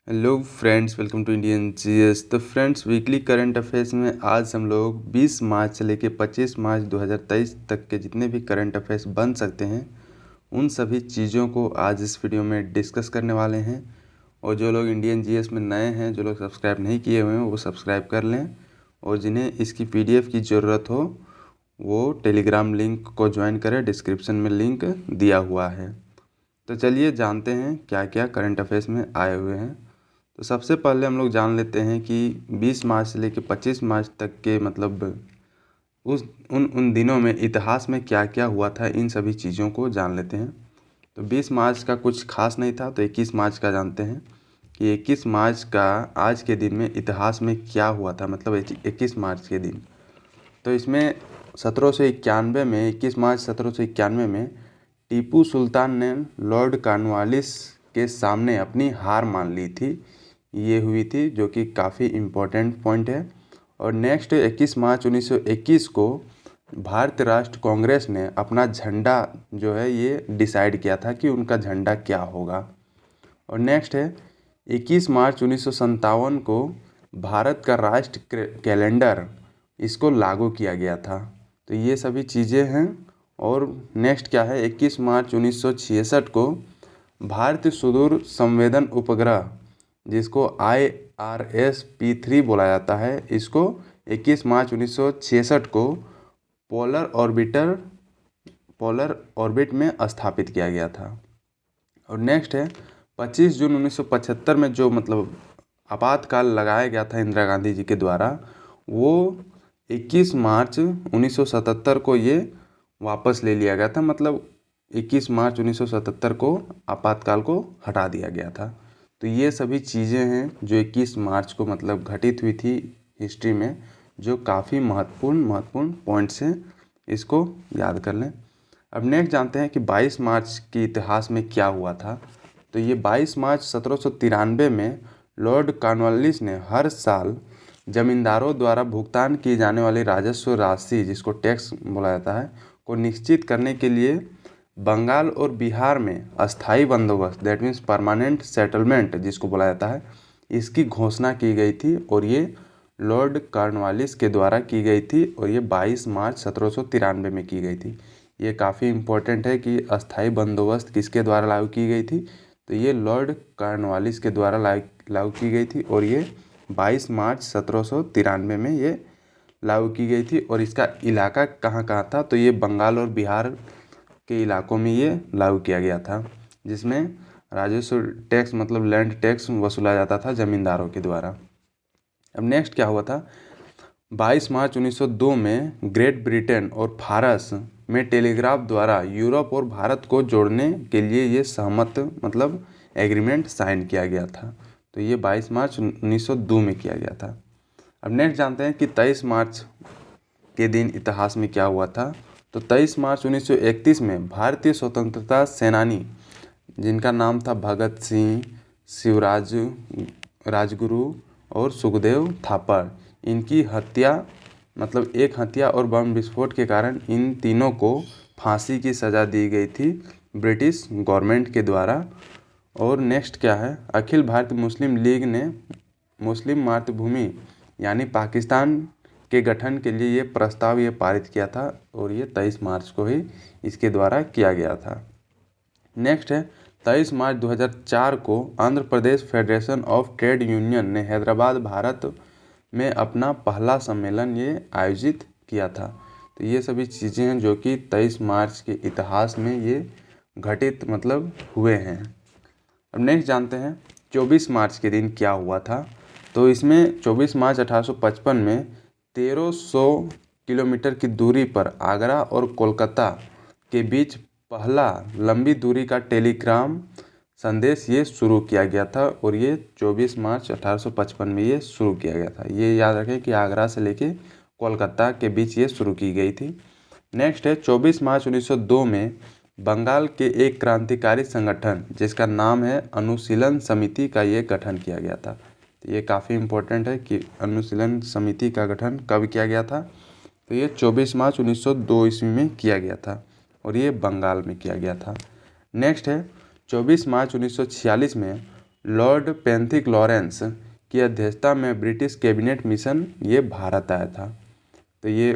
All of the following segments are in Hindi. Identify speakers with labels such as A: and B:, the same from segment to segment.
A: Hello friends, welcome to Indian GS. तो फ्रेंड्स, वीकली करंट अफेयर्स में आज हम लोग 20 मार्च से लेकर 25 मार्च 2023 तक के जितने भी करंट अफेयर्स बन सकते हैं उन सभी चीज़ों को आज इस वीडियो में डिस्कस करने वाले हैं। और जो लोग इंडियन जीएस में नए हैं, जो लोग सब्सक्राइब नहीं किए हुए हैं, वो सब्सक्राइब कर लें। और जिन्हें इसकी पीडीएफ की ज़रूरत हो वो टेलीग्राम लिंक को ज्वाइन करें, डिस्क्रिप्शन में लिंक दिया हुआ है। तो चलिए जानते हैं क्या क्या करंट अफेयर्स में आए हुए हैं। तो सबसे पहले हम लोग जान लेते हैं कि 20 मार्च से लेकर 25 मार्च तक के मतलब उस उन दिनों में इतिहास में क्या क्या हुआ था, इन सभी चीज़ों को जान लेते हैं। तो 20 मार्च का कुछ खास नहीं था, तो 21 मार्च का जानते हैं कि 21 मार्च का आज के दिन में इतिहास में क्या हुआ था। मतलब 21 मार्च के दिन, तो इसमें 1791 में 21 मार्च 1791 में टीपू सुल्तान ने लॉर्ड कॉर्नवालिस के सामने अपनी हार मान ली थी। ये हुई थी, जो कि काफ़ी इम्पोर्टेंट पॉइंट है। और नेक्स्ट 21 मार्च 1921 को भारतीय राष्ट्र कांग्रेस ने अपना झंडा जो है ये डिसाइड किया था कि उनका झंडा क्या होगा। और नेक्स्ट है 21 मार्च 1957 को भारत का राष्ट्र कैलेंडर इसको लागू किया गया था। तो ये सभी चीज़ें हैं। और नेक्स्ट क्या है, 21 मार्च 1966 को भारतीय सुदूर संवेदन उपग्रह, जिसको IRS-P3 बोला जाता है, इसको 21 मार्च 1966 को पोलर ऑर्बिट में स्थापित किया गया था। और नेक्स्ट है 25 जून 1975 में जो मतलब आपातकाल लगाया गया था इंदिरा गांधी जी के द्वारा, वो 21 मार्च 1977 को ये वापस ले लिया गया था। मतलब 21 मार्च 1977 को आपातकाल को हटा दिया गया था। तो ये सभी चीज़ें हैं जो 21 मार्च को मतलब घटित हुई थी हिस्ट्री में, जो काफ़ी महत्वपूर्ण पॉइंट्स हैं, इसको याद कर लें। अब नेक्स्ट जानते हैं कि 22 मार्च के इतिहास में क्या हुआ था। तो ये 22 मार्च 1793 में लॉर्ड कॉर्नवालिस ने हर साल जमींदारों द्वारा भुगतान की जाने वाली राजस्व राशि, जिसको टैक्स बोला जाता है, को निश्चित करने के लिए बंगाल और बिहार में अस्थाई बंदोबस्त, दैट मीन्स परमानेंट सेटलमेंट जिसको बोला जाता है, इसकी घोषणा की गई थी। और ये लॉर्ड कॉर्नवालिस के द्वारा की गई थी और ये 22 मार्च 1793 में की गई थी। ये काफ़ी इम्पोर्टेंट है कि अस्थाई बंदोबस्त किसके द्वारा लागू की गई थी। तो ये लॉर्ड कॉर्नवालिस के द्वारा लागू की गई थी और ये 22 मार्च 1793 में ये लागू की गई थी। और इसका इलाका कहाँ कहाँ था, तो ये बंगाल और बिहार के इलाकों में ये लागू किया गया था, जिसमें राजस्व टैक्स मतलब लैंड टैक्स वसूला जाता था ज़मींदारों के द्वारा। अब नेक्स्ट क्या हुआ था, 22 मार्च 1902 में ग्रेट ब्रिटेन और फारस में टेलीग्राफ द्वारा यूरोप और भारत को जोड़ने के लिए ये सहमत मतलब एग्रीमेंट साइन किया गया था। तो ये 22 मार्च 1902 में किया गया था। अब नेक्स्ट जानते हैं कि 23 मार्च के दिन इतिहास में क्या हुआ था। तो 23 मार्च 1931 में भारतीय स्वतंत्रता सेनानी, जिनका नाम था भगत सिंह, शिवराज राजगुरु और सुखदेव थापर, इनकी हत्या मतलब एक हत्या और बम विस्फोट के कारण इन तीनों को फांसी की सज़ा दी गई थी ब्रिटिश गवर्नमेंट के द्वारा। और नेक्स्ट क्या है, अखिल भारतीय मुस्लिम लीग ने मुस्लिम मातृभूमि यानी पाकिस्तान के गठन के लिए ये प्रस्ताव ये पारित किया था और ये 23 मार्च को ही इसके द्वारा किया गया था। नेक्स्ट है 23 मार्च 2004 को Andhra Pradesh federation of trade union ने हैदराबाद भारत में अपना पहला सम्मेलन ये आयोजित किया था। तो ये सभी चीज़ें हैं जो कि 23 मार्च के इतिहास में ये घटित मतलब हुए हैं। अब नेक्स्ट जानते हैं 24 मार्च के दिन क्या हुआ था। तो इसमें 24 मार्च 1855 में 1300 किलोमीटर की दूरी पर आगरा और कोलकाता के बीच पहला लंबी दूरी का टेलीग्राम संदेश ये शुरू किया गया था। और ये 24 मार्च 1855 में ये शुरू किया गया था। ये याद रखें कि आगरा से लेके कोलकाता के बीच ये शुरू की गई थी। नेक्स्ट है 24 मार्च 1902 में बंगाल के एक क्रांतिकारी संगठन, जिसका नाम है अनुशीलन समिति, का ये गठन किया गया था। तो ये काफ़ी इम्पोर्टेंट है कि अनुशीलन समिति का गठन कब किया गया था। तो ये 24 मार्च 1902 ईस्वी में किया गया था और ये बंगाल में किया गया था। नेक्स्ट है 24 मार्च 1946 में लॉर्ड पेंथिक लॉरेंस की अध्यक्षता में ब्रिटिश कैबिनेट मिशन ये भारत आया था। तो ये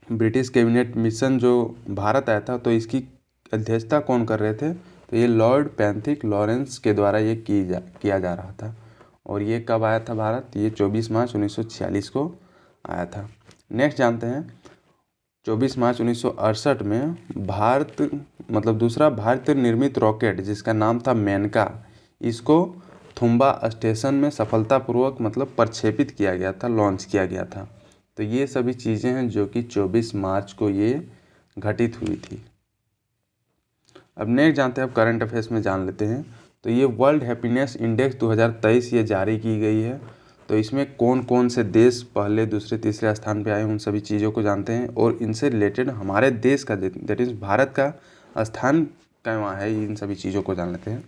A: ब्रिटिश कैबिनेट मिशन जो भारत आया था तो इसकी अध्यक्षता कौन कर रहे थे, तो ये लॉर्ड पेंथिक लॉरेंस के द्वारा ये किया जा रहा था। और ये कब आया था भारत, ये 24 मार्च 1946 को आया था। नेक्स्ट जानते हैं 24 मार्च 1968 में भारत मतलब दूसरा भारतीय निर्मित रॉकेट जिसका नाम था मेनका, इसको थुम्बा स्टेशन में सफलतापूर्वक मतलब प्रक्षेपित किया गया था, लॉन्च किया गया था। तो ये सभी चीज़ें हैं जो कि 24 मार्च को ये घटित हुई थी। अब नेक्स्ट जानते हैं, अब करंट अफेयर्स में जान लेते हैं। तो ये वर्ल्ड हैप्पीनेस इंडेक्स 2023 ये जारी की गई है। तो इसमें कौन कौन से देश पहले दूसरे तीसरे स्थान पे आए उन सभी चीज़ों को जानते हैं, और इनसे रिलेटेड हमारे देश का दैट इज़ भारत का स्थान कहाँ है, इन सभी चीज़ों को जान लेते हैं।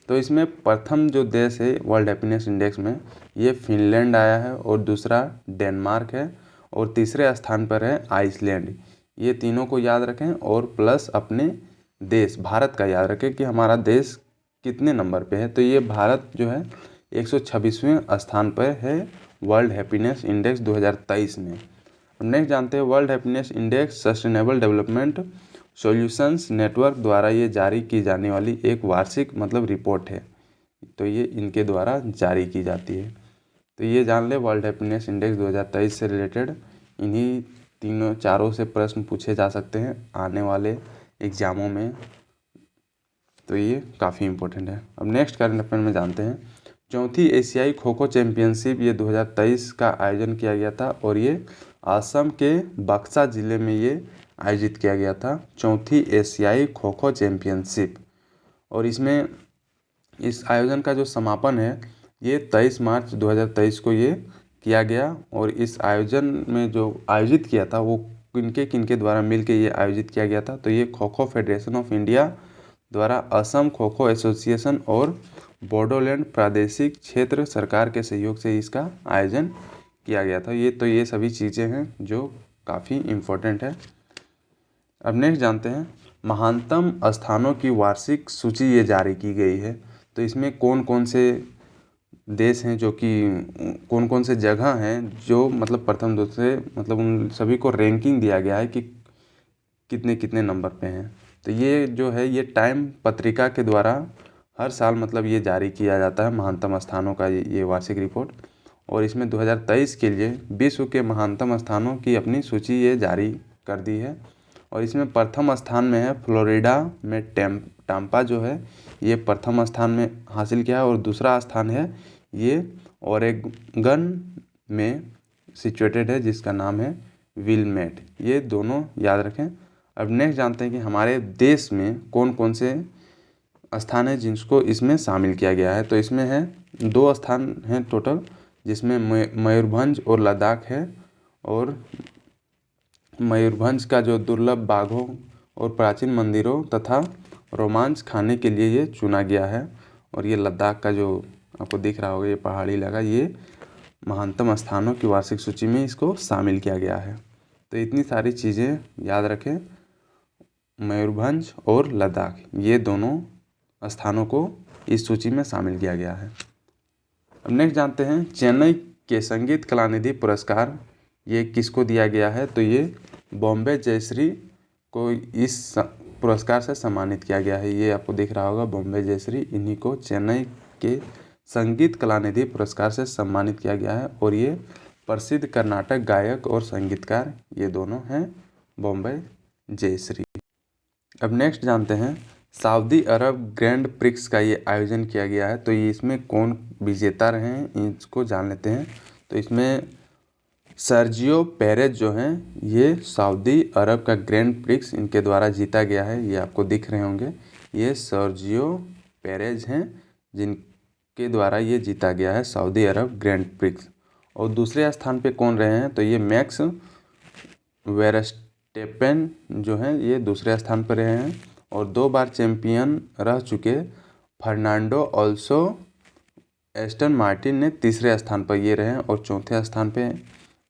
A: तो इसमें प्रथम जो देश है वर्ल्ड हैप्पीनेस इंडेक्स में ये फिनलैंड आया है, और दूसरा डेनमार्क है, और तीसरे स्थान पर है आइसलैंड। ये तीनों को याद रखें, और प्लस अपने देश भारत का याद रखें कि हमारा देश कितने नंबर पे है। तो ये भारत जो है 126वें स्थान पर है वर्ल्ड हैप्पीनेस इंडेक्स 2023 में। नेक्स्ट जानते हैं world happiness index sustainable development solutions network द्वारा ये जारी की जाने वाली एक वार्षिक मतलब रिपोर्ट है। तो ये इनके द्वारा जारी की जाती है। तो ये जान ले वर्ल्ड हैप्पीनेस इंडेक्स 2023 से रिलेटेड इन्हीं तीनों चारों से प्रश्न पूछे जा सकते हैं आने वाले एग्जामों में। तो ये काफ़ी इम्पोर्टेंट है। अब नेक्स्ट करंट अफेयर में जानते हैं चौथी एशियाई खो खो चैम्पियनशिप ये 2023 का आयोजन किया गया था, और ये असम के बक्सा ज़िले में ये आयोजित किया गया था, चौथी एशियाई खो खो चैम्पियनशिप। और इसमें इस आयोजन का जो समापन है ये 23 मार्च 2023 को ये किया गया। और इस आयोजन में जो आयोजित किया था वो किनके द्वारा मिलकर ये आयोजित किया गया था, तो ये kho kho federation of India द्वारा असम खो खो एसोसिएशन और बोडोलैंड प्रादेशिक क्षेत्र सरकार के सहयोग से इसका आयोजन किया गया था। ये सभी चीज़ें हैं जो काफ़ी इम्पोर्टेंट है। अब नेक्स्ट जानते हैं महानतम स्थानों की वार्षिक सूची ये जारी की गई है। तो इसमें कौन कौन से देश हैं जो कि कौन कौन से जगह हैं जो मतलब प्रथम दूसरे मतलब उन सभी को रैंकिंग दिया गया है कि कितने कितने नंबर पे हैं। तो ये जो है ये टाइम पत्रिका के द्वारा हर साल मतलब ये जारी किया जाता है महानतम स्थानों का ये वार्षिक रिपोर्ट। और इसमें 2023 के लिए विश्व के महानतम स्थानों की अपनी सूची ये जारी कर दी है। और इसमें प्रथम स्थान में है फ्लोरिडा में टाम्पा जो है ये प्रथम स्थान में हासिल किया है, और दूसरा स्थान है ये ओरेगन में सिचुएटेड है जिसका नाम है विलमेट। ये दोनों याद रखें। अब नेक्स्ट जानते हैं कि हमारे देश में कौन कौन से स्थान है जिनको इसमें शामिल किया गया है। तो इसमें है 2 स्थान हैं टोटल, जिसमें मयूरभंज और लद्दाख है। और मयूरभंज का जो दुर्लभ बाघों और प्राचीन मंदिरों तथा रोमांच खाने के लिए ये चुना गया है। और ये लद्दाख का जो आपको दिख रहा होगा ये पहाड़ी इलाका ये महानतम स्थानों की वार्षिक सूची में इसको शामिल किया गया है। तो इतनी सारी चीज़ें याद रखें, मयूरभंज और लद्दाख ये दोनों स्थानों को इस सूची में शामिल किया गया है। अब नेक्स्ट जानते हैं चेन्नई के संगीत कलानिधि पुरस्कार ये किसको दिया गया है। तो ये बॉम्बे जयश्री को इस पुरस्कार से सम्मानित किया गया है। ये आपको दिख रहा होगा बॉम्बे जयश्री, इन्हीं को चेन्नई के संगीत कलानिधि पुरस्कार से सम्मानित किया गया है। और ये प्रसिद्ध कर्नाटक गायक और संगीतकार ये दोनों हैं बॉम्बे जयश्री। अब नेक्स्ट जानते हैं सऊदी अरब ग्रैंड प्रिक्स का ये आयोजन किया गया है। तो ये इसमें कौन विजेता रहे हैं इसको जान लेते हैं। तो इसमें सर्जियो पेरेज जो हैं ये सऊदी अरब का ग्रैंड प्रिक्स इनके द्वारा जीता गया है। ये आपको दिख रहे होंगे, ये सर्जियो पेरेज हैं जिनके द्वारा ये जीता गया है सऊदी अरब ग्रैंड प्रिक्स। और दूसरे स्थान पे कौन रहे हैं, तो ये मैक्स वेरस्टेपेन जो हैं ये दूसरे स्थान पर रहे हैं। और 2 बार चैंपियन रह चुके फर्नांडो अलोंसो एस्टन मार्टिन ने तीसरे स्थान पर ये रहे हैं। और चौथे स्थान पे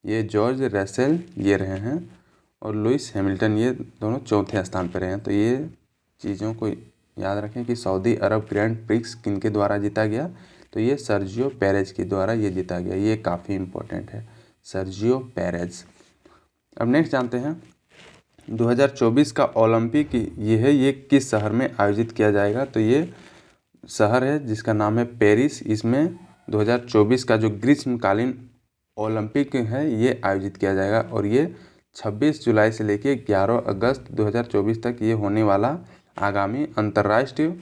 A: ये जॉर्ज रसेल ये रहे हैं, और लुइस हैमिल्टन ये दोनों चौथे स्थान पर रहे हैं। तो ये चीज़ों को याद रखें कि सऊदी अरब ग्रैंड प्रिक्स किनके द्वारा जीता गया, तो ये सर्जियो पेरेज के द्वारा ये जीता गया। ये काफ़ी इम्पोर्टेंट है, सर्जियो पेरेज। अब नेक्स्ट जानते हैं 2024 का ओलंपिक ये किस शहर में आयोजित किया जाएगा। तो ये शहर है जिसका नाम है पेरिस। इसमें 2024 का जो ग्रीष्मकालीन ओलंपिक है ये आयोजित किया जाएगा और ये 26 जुलाई से लेकर 11 अगस्त 2024 तक ये होने वाला आगामी अंतर्राष्ट्रीय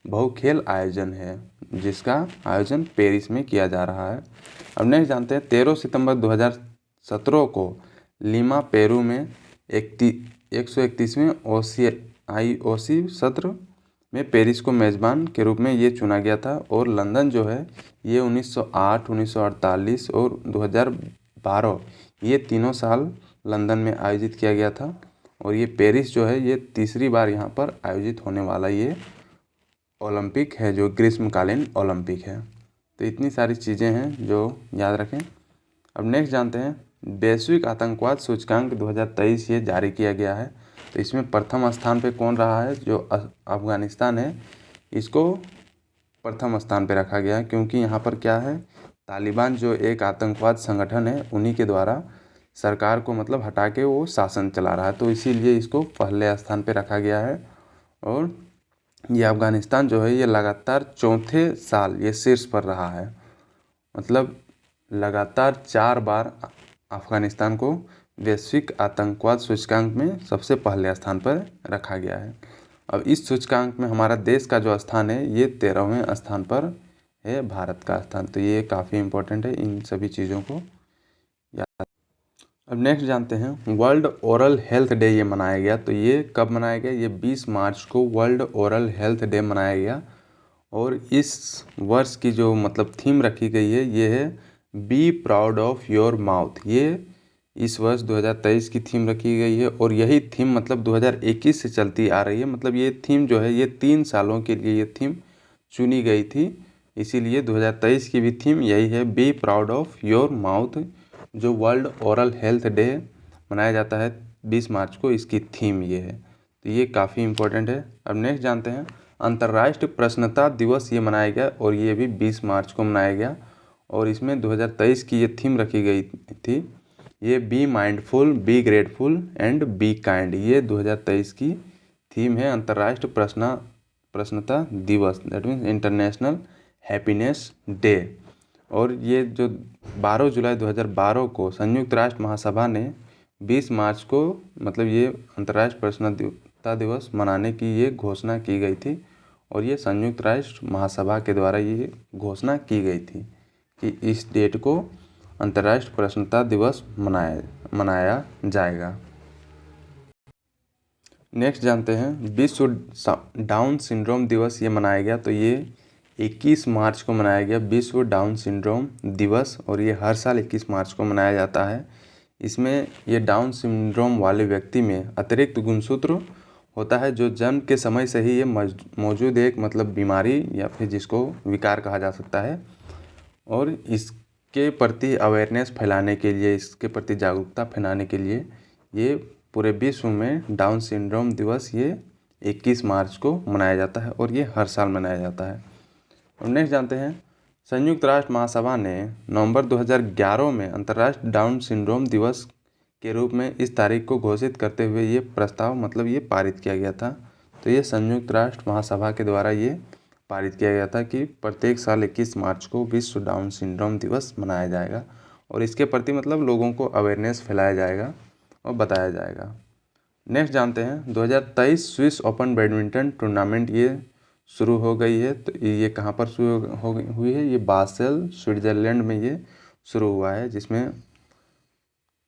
A: बहुखेल आयोजन है, जिसका आयोजन पेरिस में किया जा रहा है। अब नेक्स्ट जानते हैं 13 सितंबर 2017 को लीमा पेरू में 131वें IOC सत्र में पेरिस को मेज़बान के रूप में ये चुना गया था। और लंदन जो है ये 1908, 1948 और 2012 ये तीनों साल लंदन में आयोजित किया गया था। और ये पेरिस जो है ये तीसरी बार यहाँ पर आयोजित होने वाला ये ओलंपिक है, जो ग्रीष्मकालीन ओलंपिक है। तो इतनी सारी चीज़ें हैं जो याद रखें। अब नेक्स्ट जानते हैं वैश्विक आतंकवाद सूचकांक 2023 ये जारी किया गया है। तो इसमें प्रथम स्थान पे कौन रहा है, जो अफ़गानिस्तान है, इसको प्रथम स्थान पे रखा गया है, क्योंकि यहाँ पर क्या है, तालिबान जो एक आतंकवाद संगठन है उन्हीं के द्वारा सरकार को मतलब हटा के वो शासन चला रहा है, तो इसीलिए इसको पहले स्थान पे रखा गया है। और ये अफ़गानिस्तान जो है ये लगातार चौथे साल ये शीर्ष पर रहा है, मतलब लगातार 4 बार अफ़गानिस्तान को वैश्विक आतंकवाद सूचकांक में सबसे पहले स्थान पर रखा गया है। अब इस सूचकांक में हमारा देश का जो स्थान है ये 13वें स्थान पर है, भारत का स्थान। तो ये काफ़ी इम्पोर्टेंट है, इन सभी चीज़ों को याद। अब नेक्स्ट जानते हैं वर्ल्ड ओरल हेल्थ डे ये मनाया गया। तो ये कब मनाया गया, ये 20 मार्च को वर्ल्ड ओरल हेल्थ डे मनाया गया। और इस वर्ष की जो मतलब थीम रखी गई है ये है be proud of your mouth. ये इस वर्ष 2023 की थीम रखी गई है और यही थीम मतलब 2021 से चलती आ रही है। मतलब ये थीम जो है ये 3 सालों के लिए ये थीम चुनी गई थी, इसीलिए 2023 की भी थीम यही है be proud of your mouth, जो वर्ल्ड ओरल हेल्थ डे मनाया जाता है 20 मार्च को, इसकी थीम ये है। तो ये काफ़ी इम्पोर्टेंट है। अब नेक्स्ट जानते हैं अंतर्राष्ट्रीय प्रसन्नता दिवस ये मनाया गया और ये भी 20 मार्च को मनाया गया। और इसमें 2023 की ये थीम रखी गई थी, ये be mindful, be grateful and be kind. ये 2023 की थीम है अंतर्राष्ट्रीय प्रसन्नता दिवस, that means international happiness day. और ये जो 12 जुलाई 2012 को संयुक्त राष्ट्र महासभा ने 20 मार्च को मतलब ये अंतर्राष्ट्रीय प्रसन्नता दिवस मनाने की ये घोषणा की गई थी। और ये संयुक्त राष्ट्र महासभा के द्वारा ये घोषणा की गई थी कि इस डेट को अंतर्राष्ट्रीय प्रसन्नता दिवस मनाया जाएगा। नेक्स्ट जानते हैं विश्व डाउन सिंड्रोम दिवस ये मनाया गया। तो ये 21 मार्च को मनाया गया विश्व डाउन सिंड्रोम दिवस, और ये हर साल 21 मार्च को मनाया जाता है। इसमें ये डाउन सिंड्रोम वाले व्यक्ति में अतिरिक्त गुणसूत्र होता है, जो जन्म के समय से ही ये मौजूद एक मतलब बीमारी या फिर जिसको विकार कहा जा सकता है। और इसके प्रति अवेयरनेस फैलाने के लिए, इसके प्रति जागरूकता फैलाने के लिए ये पूरे विश्व में डाउन सिंड्रोम दिवस ये 21 मार्च को मनाया जाता है और ये हर साल मनाया जाता है। और नेक्स्ट जानते हैं संयुक्त राष्ट्र महासभा ने नवंबर 2011 में अंतर्राष्ट्रीय डाउन सिंड्रोम दिवस के रूप में इस तारीख को घोषित करते हुए ये प्रस्ताव मतलब ये पारित किया गया था। तो ये संयुक्त राष्ट्र महासभा के द्वारा ये पारित किया गया था कि प्रत्येक साल 21 मार्च को विश्व डाउन सिंड्रोम दिवस मनाया जाएगा और इसके प्रति मतलब लोगों को अवेयरनेस फैलाया जाएगा और बताया जाएगा। नेक्स्ट जानते हैं 2023 स्विस ओपन बैडमिंटन टूर्नामेंट ये शुरू हो गई है। तो ये कहाँ पर शुरू हुई है, ये बासेल स्विट्ज़रलैंड में ये शुरू हुआ है, जिसमें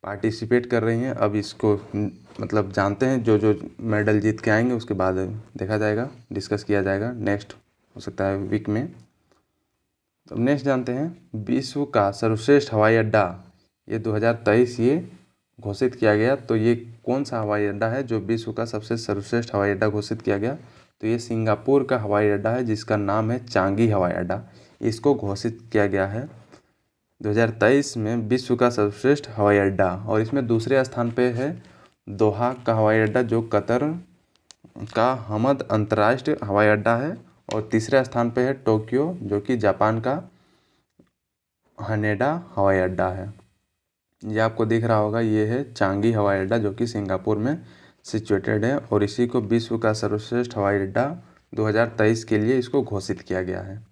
A: पार्टिसिपेट कर रही हैं। अब इसको मतलब जानते हैं जो जो मेडल जीत के आएंगे उसके बाद देखा जाएगा, डिस्कस किया जाएगा नेक्स्ट हो सकता है वीक में। तो नेक्स्ट जानते हैं विश्व का सर्वश्रेष्ठ हवाई अड्डा ये 2023 ये घोषित किया गया। तो ये कौन सा हवाई अड्डा है जो विश्व का सबसे सर्वश्रेष्ठ हवाई अड्डा घोषित किया गया, तो ये सिंगापुर का हवाई अड्डा है जिसका नाम है चांगी हवाई अड्डा। इसको घोषित किया गया है 2023 में विश्व का सर्वश्रेष्ठ हवाई अड्डा। और इसमें दूसरे स्थान पे है दोहा का हवाई अड्डा जो कतर का हमद अंतर्राष्ट्रीय हवाई अड्डा है और तीसरे स्थान पे है टोक्यो जो कि जापान का हनेडा हवाई अड्डा है। ये आपको दिख रहा होगा, ये है चांगी हवाई अड्डा जो कि सिंगापुर में सिचुएटेड है और इसी को विश्व का सर्वश्रेष्ठ हवाई अड्डा 2023 के लिए इसको घोषित किया गया है।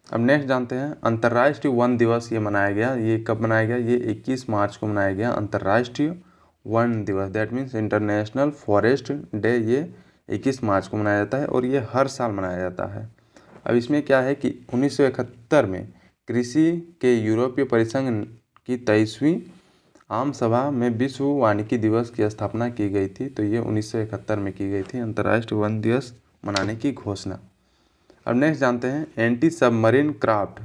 A: अब नेक्स्ट जानते हैं अंतर्राष्ट्रीय वन दिवस ये मनाया गया। ये कब मनाया गया? ये 21 मार्च को मनाया गया अंतर्राष्ट्रीय वन दिवस, that means international forest day. ये 21 मार्च को मनाया जाता है और ये हर साल मनाया जाता है। अब इसमें क्या है कि 1971 में कृषि के यूरोपीय परिसंघ की 23वीं आम सभा में विश्व वानिकी दिवस की स्थापना की गई थी। तो ये 1971 में की गई थी अंतर्राष्ट्रीय वन दिवस मनाने की घोषणा। अब नेक्स्ट जानते हैं anti submarine craft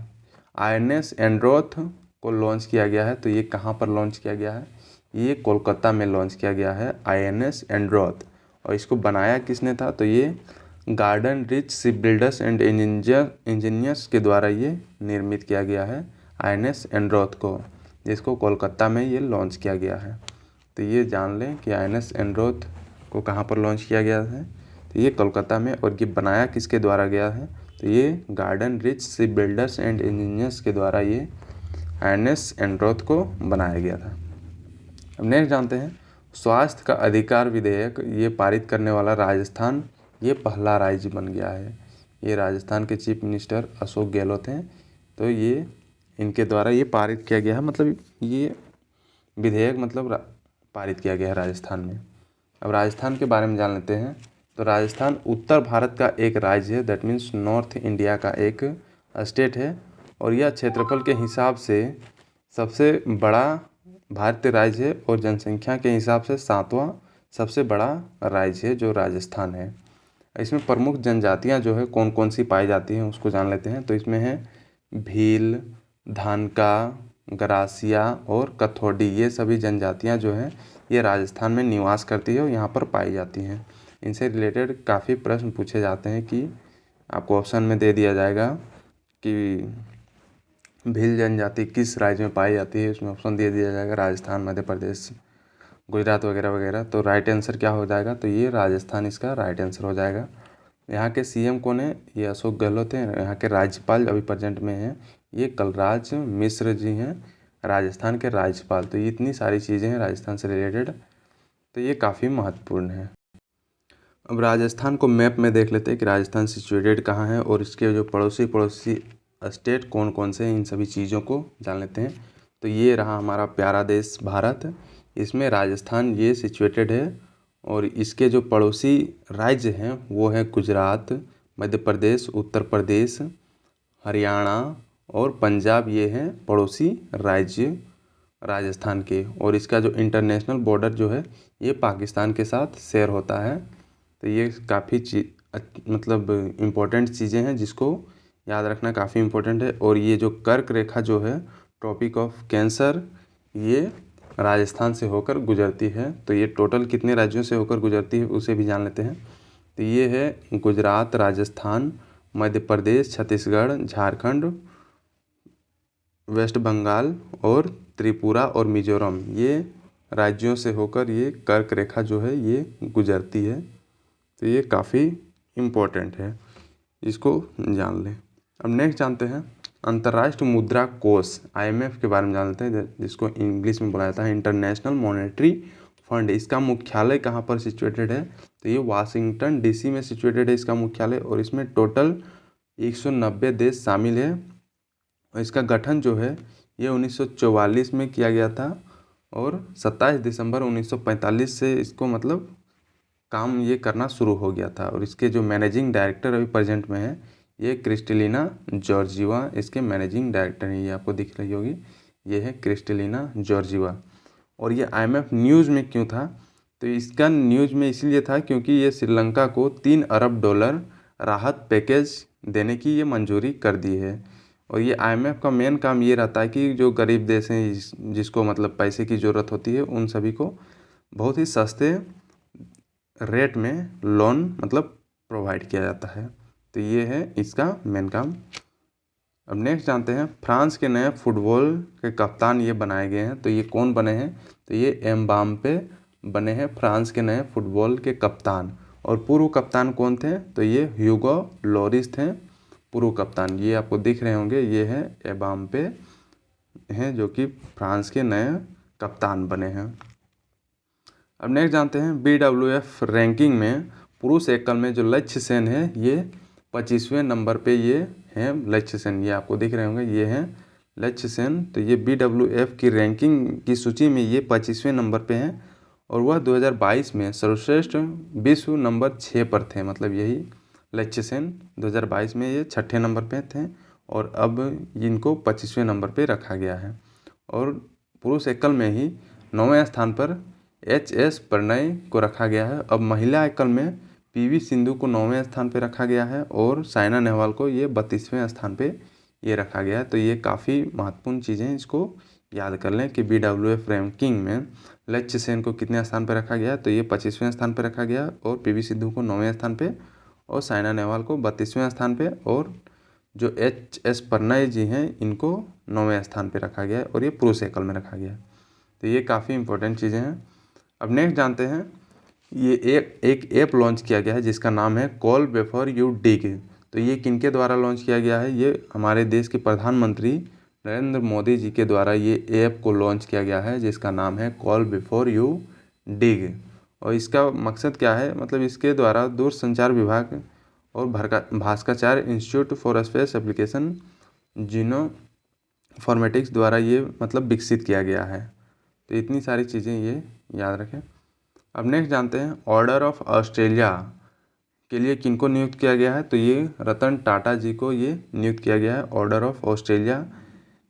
A: INS Androth को लॉन्च किया गया है। तो ये कहाँ पर लॉन्च किया गया है? ये कोलकाता में लॉन्च किया गया है INS एंड्रोथ। और इसको बनाया किसने था? तो ये garden rich ship builders and engineers के द्वारा ये निर्मित किया गया है INS एंड्रोथ को, जिसको कोलकाता में ये लॉन्च किया गया है। तो ये जान लें कि INS एंड्रोथ को कहाँ पर लॉन्च किया गया है? तो ये कोलकाता में। और ये बनाया किसके द्वारा गया है? तो ये garden rich ship builders and engineers के द्वारा ये INS एंड्रोथ को बनाया गया था। अब नेक्स्ट जानते हैं स्वास्थ्य का अधिकार विधेयक ये पारित करने वाला राजस्थान ये पहला राज्य बन गया है। ये राजस्थान के चीफ मिनिस्टर अशोक गहलोत हैं। तो ये इनके द्वारा ये पारित किया गया है, मतलब ये विधेयक मतलब पारित किया गया है राजस्थान में। अब राजस्थान के बारे में जान लेते हैं। तो राजस्थान उत्तर भारत का एक राज्य है, दैट मीन्स नॉर्थ इंडिया का एक स्टेट है और यह क्षेत्रफल के हिसाब से सबसे बड़ा भारतीय राज्य है और जनसंख्या के हिसाब से 7वां सबसे बड़ा राज्य है जो राजस्थान है। इसमें प्रमुख जनजातियां जो है कौन कौन सी पाई जाती हैं उसको जान लेते हैं। तो इसमें है भील, धानका, गरासिया और कथोडी। ये सभी जनजातियां जो हैं ये राजस्थान में निवास करती है और यहाँ पर पाई जाती हैं। इनसे रिलेटेड काफ़ी प्रश्न पूछे जाते हैं कि आपको ऑप्शन में दे दिया जाएगा कि भील जनजाति किस राज्य में पाई जाती है, उसमें ऑप्शन दे दिया जाएगा राजस्थान, मध्य प्रदेश, गुजरात वगैरह वगैरह। तो राइट आंसर क्या हो जाएगा? तो ये राजस्थान इसका राइट आंसर हो जाएगा। यहाँ के CM कौन है? ये अशोक गहलोत हैं। यहाँ के राज्यपाल अभी प्रेजेंट में हैं ये कलराज मिश्र जी हैं, राजस्थान के राज्यपाल। तो ये इतनी सारी चीज़ें हैं राजस्थान से रिलेटेड, तो ये काफ़ी महत्वपूर्ण है। अब राजस्थान को मैप में देख लेते हैं कि राजस्थान सिचुएटेड कहाँ है और इसके जो पड़ोसी स्टेट कौन कौन से हैं, इन सभी चीज़ों को जान लेते हैं। तो ये रहा हमारा प्यारा देश भारत, इसमें राजस्थान ये सिचुएटेड है और इसके जो पड़ोसी राज्य हैं वो हैं गुजरात, मध्य प्रदेश, उत्तर प्रदेश, हरियाणा और पंजाब। ये हैं पड़ोसी राज्य राजस्थान के। और इसका जो इंटरनेशनल बॉर्डर जो है ये पाकिस्तान के साथ शेयर होता है। तो ये काफ़ी मतलब इम्पोर्टेंट चीज़ें हैं जिसको याद रखना काफ़ी इम्पोर्टेंट है। और ये जो कर्क रेखा जो है ट्रॉपिक ऑफ कैंसर ये राजस्थान से होकर गुजरती है। तो ये टोटल कितने राज्यों से होकर गुजरती है उसे भी जान लेते हैं। तो ये है गुजरात, राजस्थान, मध्य प्रदेश, छत्तीसगढ़, झारखंड, वेस्ट बंगाल और त्रिपुरा और मिजोरम। ये राज्यों से होकर ये कर्क रेखा जो है ये गुजरती है। तो ये काफ़ी इम्पोर्टेंट है, इसको जान लें। अब नेक्स्ट जानते हैं अंतर्राष्ट्रीय मुद्रा कोष IMF के बारे में जान लेते हैं, जिसको इंग्लिश में बोला जाता है इंटरनेशनल मॉनेटरी फंड। इसका मुख्यालय कहाँ पर सिचुएटेड है? तो ये वाशिंगटन DC में सिचुएटेड है इसका मुख्यालय। और इसमें टोटल 190 देश शामिल है। और इसका गठन जो है ये 1944 में किया गया था और 27 दिसंबर 1945 से इसको मतलब काम ये करना शुरू हो गया था। और इसके जो मैनेजिंग डायरेक्टर अभी प्रेजेंट में है ये क्रिस्टलिना जॉर्जिवा इसके मैनेजिंग डायरेक्टर हैं। ये आपको दिख रही होगी, ये है क्रिस्टलिना जॉर्जिवा। और ये IMF न्यूज़ में क्यों था? तो इसका न्यूज़ में इसलिए था क्योंकि ये श्रीलंका को $3 अरब राहत पैकेज देने की ये मंजूरी कर दी है। और ये IMF का मेन काम ये रहता है कि जो गरीब देश हैं जिसको मतलब पैसे की ज़रूरत होती है उन सभी को बहुत ही सस्ते रेट में लोन मतलब प्रोवाइड किया जाता है। तो ये है इसका मेन काम। अब नेक्स्ट जानते हैं फ्रांस के नए फुटबॉल के कप्तान ये बनाए गए हैं। तो ये कौन बने हैं? तो ये एम्बाप्पे बने हैं फ्रांस के नए फुटबॉल के कप्तान। और पूर्व कप्तान कौन थे, तो ये ह्यूगो लोरिस थे पूर्व कप्तान। ये आपको दिख रहे होंगे, ये हैं एम्बाप्पे हैं जो कि फ्रांस के नए कप्तान बने हैं। अब नेक्स्ट जानते हैं BWF रैंकिंग में पुरुष एकल में जो लक्ष्य सेन है ये 25वें नंबर पे ये हैं लक्ष्य सेन। ये आपको दिख रहे होंगे, ये हैं लक्ष्य सेन। तो ये BWF की रैंकिंग की सूची में ये 25वें नंबर पे हैं और वह 2022 में सर्वश्रेष्ठ विश्व नंबर 6 पर थे। मतलब यही लक्ष्य सेन 2022 में ये 6ठे नंबर पे थे और अब इनको 25वें नंबर पे रखा गया है। और पुरुष एकल में ही 9वें स्थान पर HS प्रणय को रखा गया है। अब महिला एकल में PV सिंधु को 9वें स्थान पे रखा गया है और साइना नेहवाल को ये 32वें स्थान पे ये रखा गया है। तो ये काफ़ी महत्वपूर्ण चीज़ें हैं, इसको याद कर लें कि BWF रैंकिंग में लक्ष्य सेन को कितने स्थान पे रखा गया, तो ये 25वें स्थान पे रखा गया और PV सिंधु को 9वें स्थान पे और साइना नेहवाल को 32वें स्थान पे और जो HS प्रणय जी हैं इनको 9वें स्थान पे रखा गया है और ये पुरुष एकल में रखा गया है। तो ये काफ़ी इंपॉर्टेंट चीज़ें हैं। अब नेक्स्ट जानते हैं, ये एक ऐप लॉन्च किया गया है जिसका नाम है कॉल बिफोर यू डिग। तो ये किनके द्वारा लॉन्च किया गया है, ये हमारे देश के प्रधानमंत्री नरेंद्र मोदी जी के द्वारा ये ऐप को लॉन्च किया गया है जिसका नाम है कॉल बिफोर यू डिग। और इसका मकसद क्या है, मतलब इसके द्वारा दूरसंचार विभाग और Bhaskaracharya institute for space application जिनो फॉर्मेटिक्स द्वारा ये मतलब विकसित किया गया है। तो इतनी सारी चीज़ें ये याद रखें। अब नेक्स्ट जानते हैं ऑर्डर ऑफ ऑस्ट्रेलिया के लिए किनको नियुक्त किया गया है, तो ये रतन टाटा जी को ये नियुक्त किया गया है ऑर्डर ऑफ ऑस्ट्रेलिया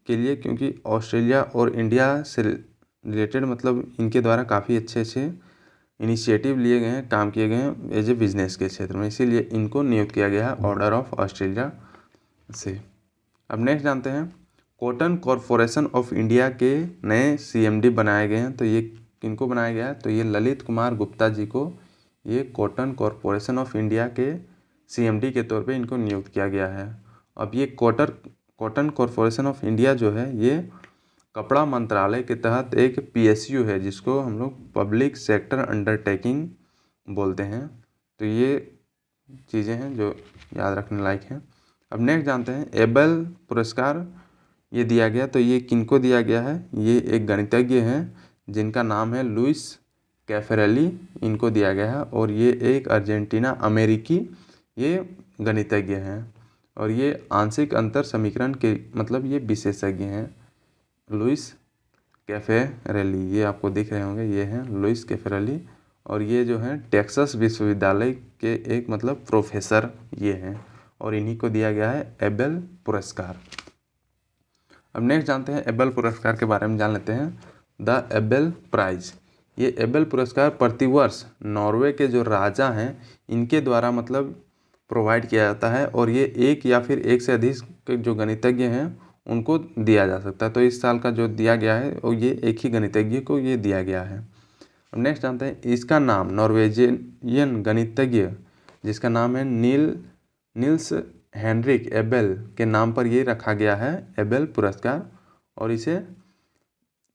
A: के लिए, क्योंकि ऑस्ट्रेलिया और इंडिया से रिलेटेड मतलब इनके द्वारा काफ़ी अच्छे इनिशिएटिव लिए गए हैं, काम किए गए हैं एज ए बिजनेस के क्षेत्र में, इसीलिए इनको नियुक्त किया गया है ऑर्डर ऑफ ऑस्ट्रेलिया से। अब नेक्स्ट जानते हैं कॉटन कॉरपोरेशन ऑफ इंडिया के नए CMD बनाए गए हैं। तो ये किनको बनाया गया है, तो ये ललित कुमार गुप्ता जी को ये कॉटन कॉरपोरेशन ऑफ इंडिया के CMD के तौर पे इनको नियुक्त किया गया है। अब ये कॉटन कॉरपोरेशन ऑफ इंडिया जो है ये कपड़ा मंत्रालय के तहत एक PSU है जिसको हम लोग पब्लिक सेक्टर अंडरटेकिंग बोलते हैं। तो ये चीज़ें हैं जो याद रखने लायक हैं। अब नेक्स्ट जानते हैं एबेल पुरस्कार ये दिया गया, तो ये किनको दिया गया है, ये एक गणितज्ञ हैं जिनका नाम है लुइस कैफरेली, इनको दिया गया है और ये एक अर्जेंटीना अमेरिकी ये गणितज्ञ हैं और ये आंशिक अंतर समीकरण के मतलब ये विशेषज्ञ हैं लुइस कैफरेली। ये आपको दिख रहे होंगे, ये हैं लुइस कैफरेली और ये जो हैं टेक्सास विश्वविद्यालय के एक मतलब प्रोफेसर ये हैं और इन्हीं को दिया गया है एबेल पुरस्कार। अब नेक्स्ट जानते हैं एबेल पुरस्कार के बारे में जान लेते हैं। द एबेल प्राइज, ये एबेल पुरस्कार प्रतिवर्ष नॉर्वे के जो राजा हैं इनके द्वारा मतलब प्रोवाइड किया जाता है और ये एक या फिर एक से अधिक जो गणितज्ञ हैं उनको दिया जा सकता है। तो इस साल का जो दिया गया है और ये एक ही गणितज्ञ को ये दिया गया है। अब नेक्स्ट जानते हैं इसका नाम नॉर्वेजियन गणितज्ञ जिसका नाम है नील्स हेनरिक एबेल के नाम पर ये रखा गया है एबेल पुरस्कार और इसे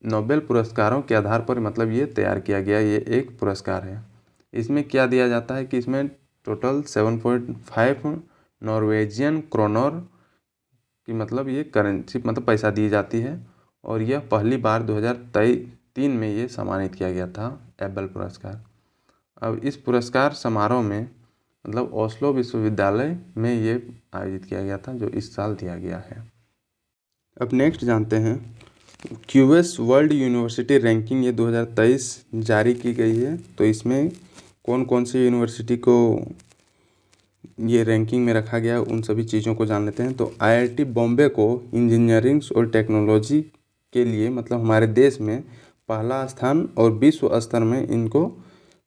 A: नोबेल पुरस्कारों के आधार पर मतलब ये तैयार किया गया ये एक पुरस्कार है। इसमें क्या दिया जाता है कि इसमें टोटल 7.5 नॉर्वेजियन क्रोनर की मतलब ये करेंसी मतलब पैसा दी जाती है और यह पहली बार 2003 में ये सम्मानित किया गया था एबेल पुरस्कार। अब इस पुरस्कार समारोह में मतलब ओस्लो विश्वविद्यालय में ये आयोजित किया गया था जो इस साल दिया गया है। अब नेक्स्ट जानते हैं QS वर्ल्ड यूनिवर्सिटी रैंकिंग ये 2023 जारी की गई है। तो इसमें कौन कौन सी यूनिवर्सिटी को ये रैंकिंग में रखा गया उन सभी चीज़ों को जान लेते हैं। तो IIT बॉम्बे को इंजीनियरिंग और टेक्नोलॉजी के लिए मतलब हमारे देश में पहला स्थान और विश्व स्तर में इनको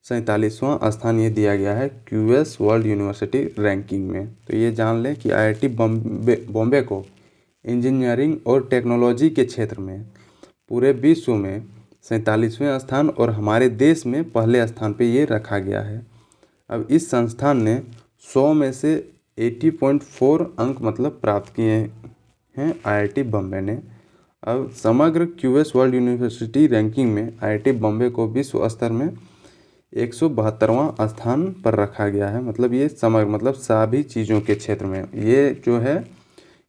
A: 47वां स्थान ये दिया गया है QS वर्ल्ड यूनिवर्सिटी रैंकिंग में। तो ये जान लें कि IIT बॉम्बे को इंजीनियरिंग और टेक्नोलॉजी के क्षेत्र में पूरे विश्व में 47वें स्थान और हमारे देश में पहले स्थान पे ये रखा गया है। अब इस संस्थान ने 100 में से 80.4 अंक मतलब प्राप्त किए हैं IIT बॉम्बे ने। अब समग्र QS वर्ल्ड यूनिवर्सिटी रैंकिंग में IIT बॉम्बे को विश्व स्तर में 172वां स्थान पर रखा गया है। मतलब ये समग्र मतलब सभी चीज़ों के क्षेत्र में, ये जो है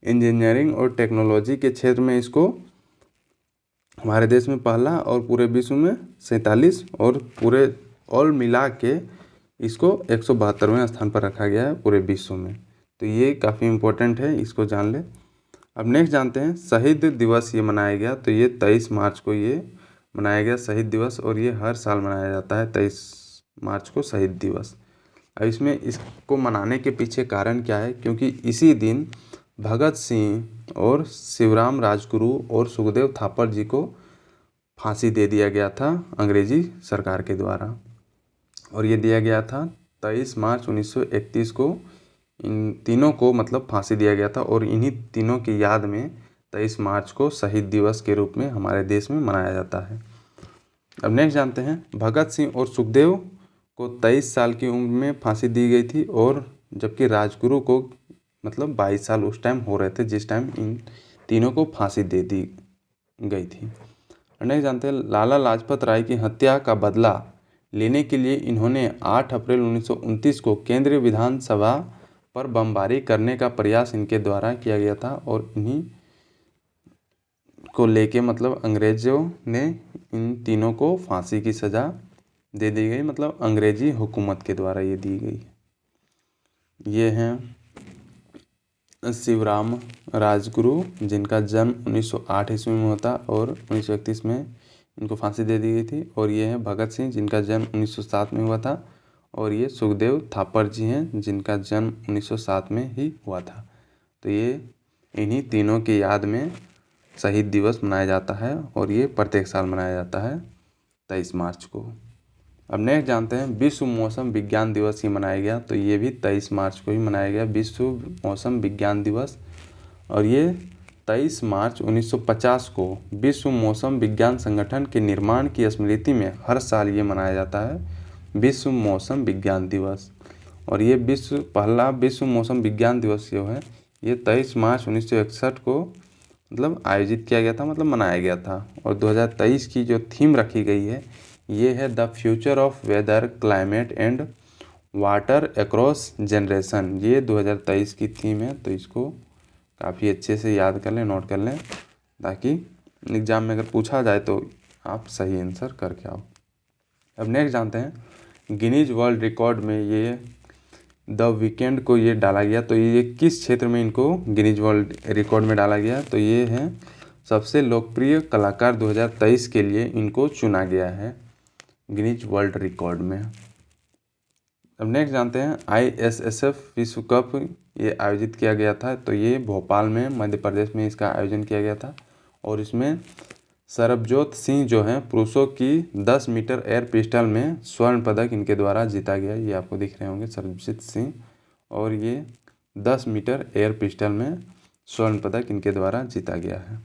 A: इंजीनियरिंग और टेक्नोलॉजी के क्षेत्र में इसको हमारे देश में पहला और पूरे विश्व में 47 और पूरे ऑल मिला के इसको 172वें स्थान पर रखा गया है पूरे विश्व में। तो ये काफ़ी इम्पोर्टेंट है, इसको जान ले। अब नेक्स्ट जानते हैं शहीद दिवस ये मनाया गया, तो ये 23 मार्च को ये मनाया गया शहीद दिवस, और ये हर साल मनाया जाता है 23 मार्च को शहीद दिवस। अब इसमें इसको मनाने के पीछे कारण क्या है, क्योंकि इसी दिन भगत सिंह और शिवराम राजगुरु और सुखदेव थापर जी को फांसी दे दिया गया था अंग्रेजी सरकार के द्वारा, और ये दिया गया था 23 मार्च 1931 को। इन तीनों को मतलब फांसी दिया गया था, और इन्हीं तीनों की याद में 23 मार्च को शहीद दिवस के रूप में हमारे देश में मनाया जाता है। अब नेक्स्ट जानते हैं भगत सिंह और सुखदेव को 23 साल की उम्र में फांसी दी गई थी, और जबकि राजगुरु को मतलब 22 साल उस टाइम हो रहे थे जिस टाइम इन तीनों को फांसी दे दी गई थी। नेक्स्ट जानते हैं लाला लाजपत राय की हत्या का बदला लेने के लिए इन्होंने 8 अप्रैल 1929 को केंद्रीय विधानसभा पर बमबारी करने का प्रयास इनके द्वारा किया गया था, और इन्हीं को लेके मतलब अंग्रेज़ों ने इन तीनों को फांसी की सज़ा दे दी गई, मतलब अंग्रेजी हुकूमत के द्वारा ये दी गई। ये हैं शिवराम राजगुरु, जिनका जन्म 1908 ईस्वी में होता और 1931 में इनको फांसी दे दी गई थी। और ये हैं भगत सिंह, जिनका जन्म 1907 में हुआ था, और ये सुखदेव थापर जी हैं, जिनका जन्म 1907 में ही हुआ था। तो ये इन्हीं तीनों की याद में शहीद दिवस मनाया जाता है, और ये प्रत्येक साल मनाया जाता है 23 मार्च को। अब नेक्स्ट जानते हैं विश्व मौसम विज्ञान दिवस ये मनाया गया, तो ये भी 23 मार्च को ही मनाया गया विश्व मौसम विज्ञान दिवस। और ये 23 मार्च 1950 को विश्व मौसम विज्ञान संगठन के निर्माण की स्मृति में हर साल ये मनाया जाता है विश्व मौसम विज्ञान दिवस। और ये पहला विश्व मौसम विज्ञान दिवस जो है ये 23 मार्च 1961 को मतलब आयोजित किया गया था, मतलब मनाया गया था। और 2023 की जो थीम रखी गई है ये है the future of weather climate and water across generation. ये 2023 की थीम है, तो इसको काफ़ी अच्छे से याद कर लें, नोट कर लें, ताकि एग्ज़ाम में अगर पूछा जाए तो आप सही आंसर करके आओ। अब नेक्स्ट जानते हैं गिनीज वर्ल्ड रिकॉर्ड में ये द वीकेंड को ये डाला गया, तो ये किस क्षेत्र में इनको गिनीज वर्ल्ड रिकॉर्ड में डाला गया, तो ये है सबसे लोकप्रिय कलाकार 2023 के लिए इनको चुना गया है गिनीज वर्ल्ड रिकॉर्ड में। अब नेक्स्ट जानते हैं ISSF विश्व कप ये आयोजित किया गया था, तो ये भोपाल में मध्य प्रदेश में इसका आयोजन किया गया था। और इसमें सरबजोत सिंह जो हैं पुरुषों की 10 मीटर एयर पिस्टल में स्वर्ण पदक इनके द्वारा जीता गया। ये आपको दिख रहे होंगे सरबजीत सिंह, और ये 10 मीटर एयर पिस्टल में स्वर्ण पदक इनके द्वारा जीता गया है।